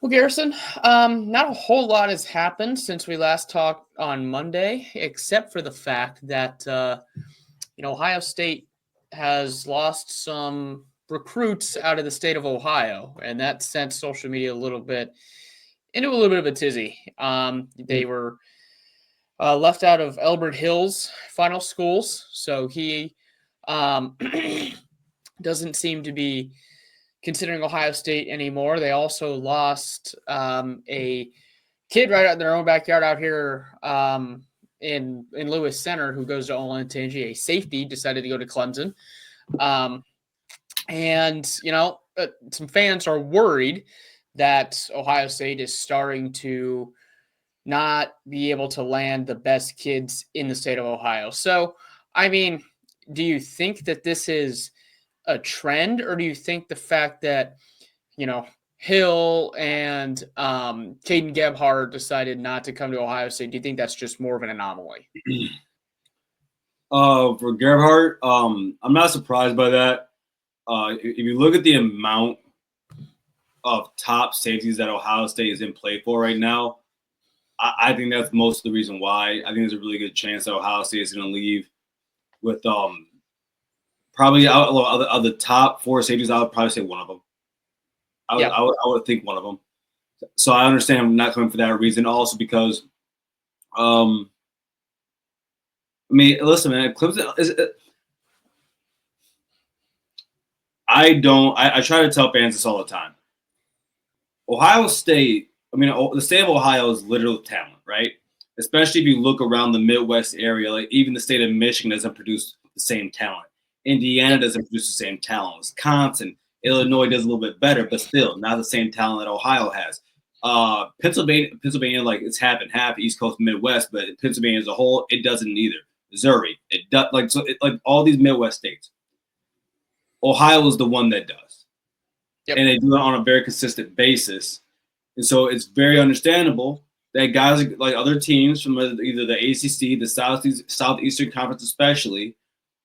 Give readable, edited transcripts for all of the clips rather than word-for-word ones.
Well, Garrison, not a whole lot has happened since we last talked on Monday, except for the fact that Ohio State has lost some recruits out of the state of Ohio, and that sent social media into a little bit of a tizzy. They were left out of Elbert Hill's final schools, so he doesn't seem to be considering Ohio State anymore. They also lost a kid right out in their own backyard out here in Lewis Center who goes to Olentangy, a safety, decided to go to Clemson. Some fans are worried that Ohio State is starting to not be able to land the best kids in the state of Ohio. So, I mean, do you think that this is a trend, or do you think the fact that, Hill and Caden Gebhardt decided not to come to Ohio State, do you think that's just more of an anomaly? For Gebhardt, I'm not surprised by that. If you look at the amount of top safeties that Ohio State is in play for right now, I think that's most of the reason why. I think there's a really good chance that Ohio State is going to leave with probably out of the top four safeties. I would probably say one of them. I would think one of them. So I understand I'm not coming for that reason. Also because, listen, man, Clemson is. I try to tell fans this all the time. Ohio State. The state of Ohio is literal talent, right? Especially if you look around the Midwest area, like even the state of Michigan doesn't produce the same talent. Indiana doesn't produce the same talent. Wisconsin, Illinois does a little bit better, but still not the same talent that Ohio has. Pennsylvania, like it's half and half, East Coast, Midwest, but Pennsylvania as a whole, it doesn't either. Missouri, it does like all these Midwest states. Ohio is the one that does, and they do it on a very consistent basis. And so it's very understandable that guys like other teams from either the ACC, the Southeastern Conference especially,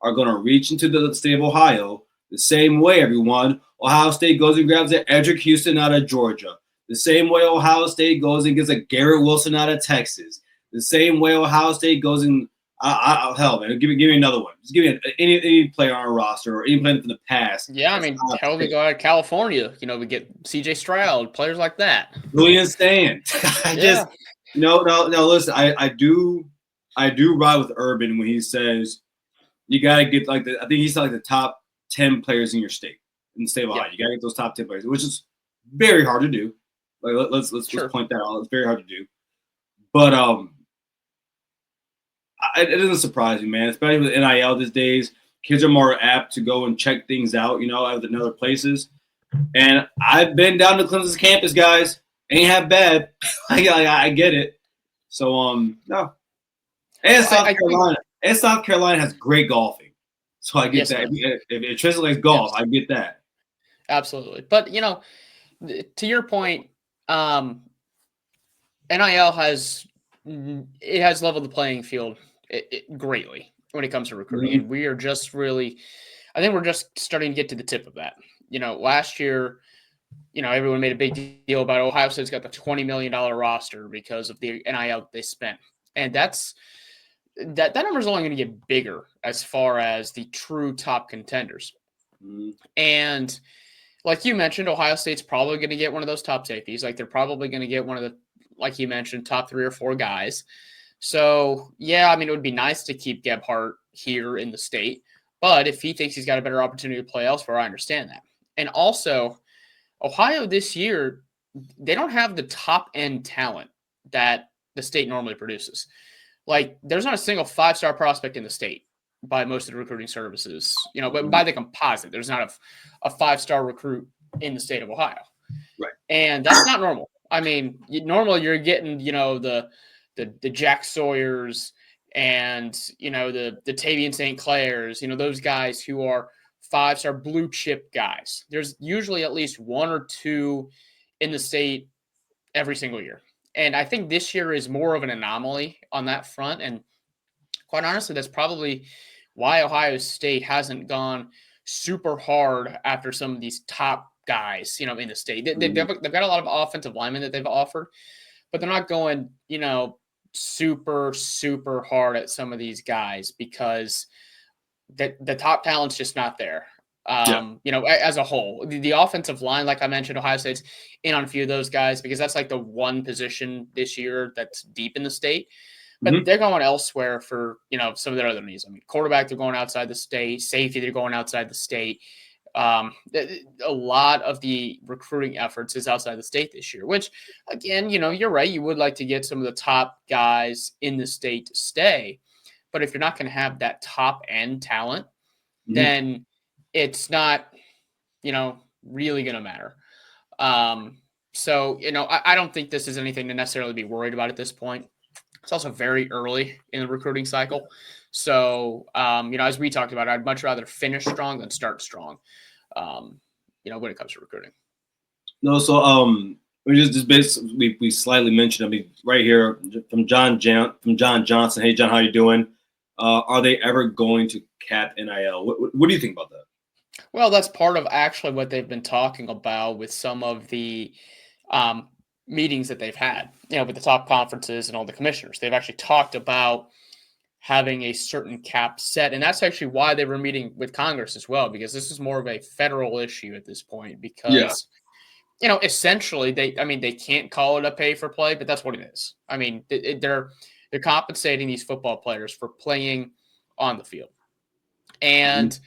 are going to reach into the state of Ohio the same way, everyone. Ohio State goes and grabs an Edric Houston out of Georgia. The same way Ohio State goes and gets a Garrett Wilson out of Texas. The same way Ohio State goes and hell, man, give me another one. Just give me any player on our roster or any player from the past. Yeah, we go out of California. We get C.J. Stroud, players like that. Julian Stan. No. Listen, I do ride with Urban when he says you got to get I think he's like the top 10 players in your state, in the state of Ohio. You got to get those top 10 players, which is very hard to do. Like let's point that out. It's very hard to do, but it doesn't surprise me, man. Especially with NIL these days, kids are more apt to go and check things out, out in other places. And I've been down to Clemson's campus, guys. Ain't half bad. I get it. So no. And South Carolina has great golfing. So I get that. If it translates golf, I get that. Absolutely. But to your point, NIL has leveled the playing field greatly when it comes to recruiting. Mm-hmm. And we are just I think we're just starting to get to the tip of that. Last year, everyone made a big deal about Ohio State's got the $20 million roster because of the NIL they spent. And that number is only going to get bigger as far as the true top contenders. Mm-hmm. And like you mentioned, Ohio State's probably going to get one of those top safeties. Like they're probably going to get one of the, like you mentioned, top 3 or 4 guys. So, yeah, it would be nice to keep Gebhardt here in the state. But if he thinks he's got a better opportunity to play elsewhere, I understand that. And also, Ohio this year, they don't have the top-end talent that the state normally produces. Like, there's not a single 5-star prospect in the state by most of the recruiting services. But by the composite, there's not a 5-star recruit in the state of Ohio. Right. And that's not normal. Normally you're getting, the Jack Sawyers and, the Tavian St. Clairs, those guys who are 5-star blue chip guys. There's usually at least 1 or 2 in the state every single year. And I think this year is more of an anomaly on that front. And quite honestly, that's probably why Ohio State hasn't gone super hard after some of these top guys, in the state. They've got a lot of offensive linemen that they've offered, but they're not going, super, super hard at some of these guys because the top talent's just not there. As a whole, the offensive line, like I mentioned, Ohio State's in on a few of those guys because that's like the one position this year that's deep in the state. But they're going elsewhere for, some of their other needs. I mean, quarterback, they're going outside the state. Safety, they're going outside the state. A lot of the recruiting efforts is outside the state this year, which, again, you're right. You would like to get some of the top guys in the state to stay. But if you're not going to have that top end talent, then it's not, really going to matter. So, I don't think this is anything to necessarily be worried about at this point. It's also very early in the recruiting cycle. So, as we talked about, I'd much rather finish strong than start strong, when it comes to recruiting. No, so we slightly mentioned, right here from John Johnson. Hey, John, how you doing? Are they ever going to cap NIL? What do you think about that? Well, that's part of actually what they've been talking about with some of the meetings that they've had, with the top conferences and all the commissioners. They've actually talked about having a certain cap set. And that's actually why they were meeting with Congress as well, because this is more of a federal issue at this point because, essentially they can't call it a pay for play, but that's what it is. I mean, they're compensating these football players for playing on the field. And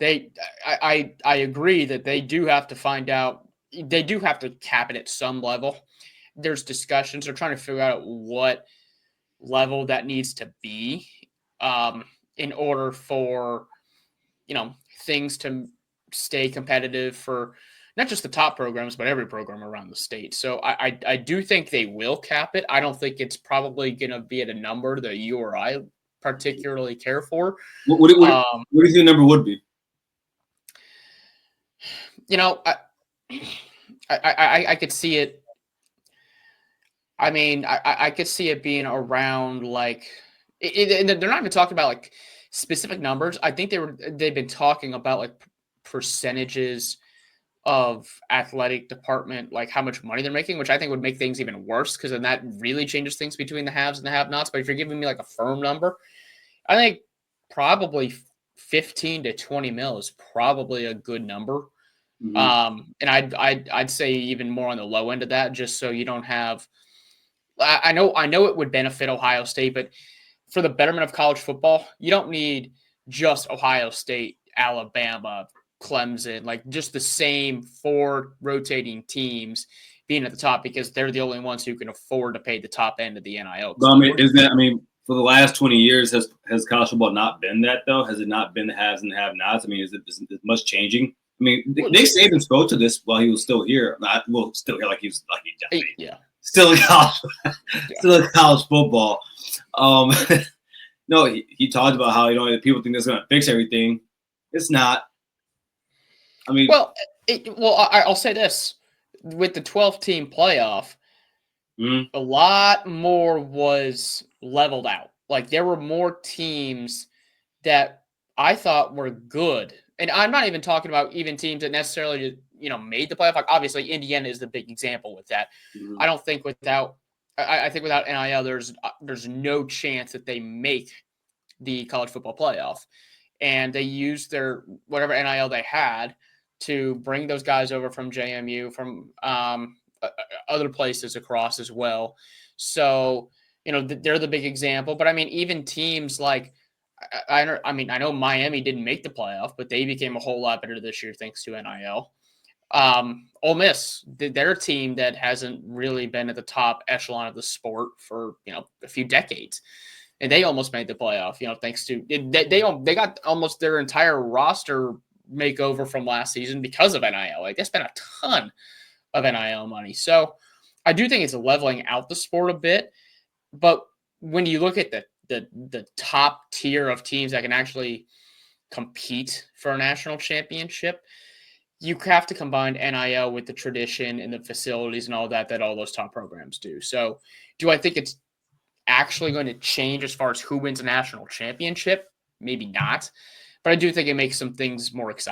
I agree that they do have to find out, they do have to cap it at some level. There's discussions. They're trying to figure out what level that needs to be in order for, things to stay competitive for not just the top programs, but every program around the state. So I do think they will cap it. I don't think it's probably going to be at a number that you or I particularly care for. What do you think the number would be? I could see it. I mean, I could see it being around like, and they're not even talking about like specific numbers. I think they've been talking about like percentages of athletic department, like how much money they're making, which I think would make things even worse because then that really changes things between the haves and the have-nots. But if you're giving me like a firm number, I think probably 15 to 20 mil is probably a good number. And I'd say even more on the low end of that, just so you don't have. I know it would benefit Ohio State, but for the betterment of college football, you don't need just Ohio State, Alabama, Clemson, like just the same 4 rotating teams being at the top because they're the only ones who can afford to pay the top end of the NIL. But for the last 20 years, has college football not been that though? Has it not been the haves and the have-nots? Is it much changing? Nick Saban spoke to this while he was still here. Still here, like he definitely still in college, still in college football. No, he talked about how people think that's going to fix everything. It's not. I'll say this: with the 12-team playoff, a lot more was leveled out. Like there were more teams that I thought were good. And I'm not even talking about even teams that necessarily, made the playoff. Like obviously, Indiana is the big example with that. I don't think I think without NIL, there's no chance that they make the college football playoff. And they used their whatever NIL they had to bring those guys over from JMU, from other places across as well. So, they're the big example. But even teams like. I know Miami didn't make the playoff, but they became a whole lot better this year thanks to NIL. Ole Miss, they're a team that hasn't really been at the top echelon of the sport for a few decades, and they almost made the playoff. Thanks to they got almost their entire roster makeover from last season because of NIL. Like they spent a ton of NIL money, so I do think it's leveling out the sport a bit. But when you look at the top tier of teams that can actually compete for a national championship, you have to combine NIL with the tradition and the facilities and all that all those top programs do. So do I think it's actually going to change as far as who wins a national championship? Maybe not. But I do think it makes some things more exciting.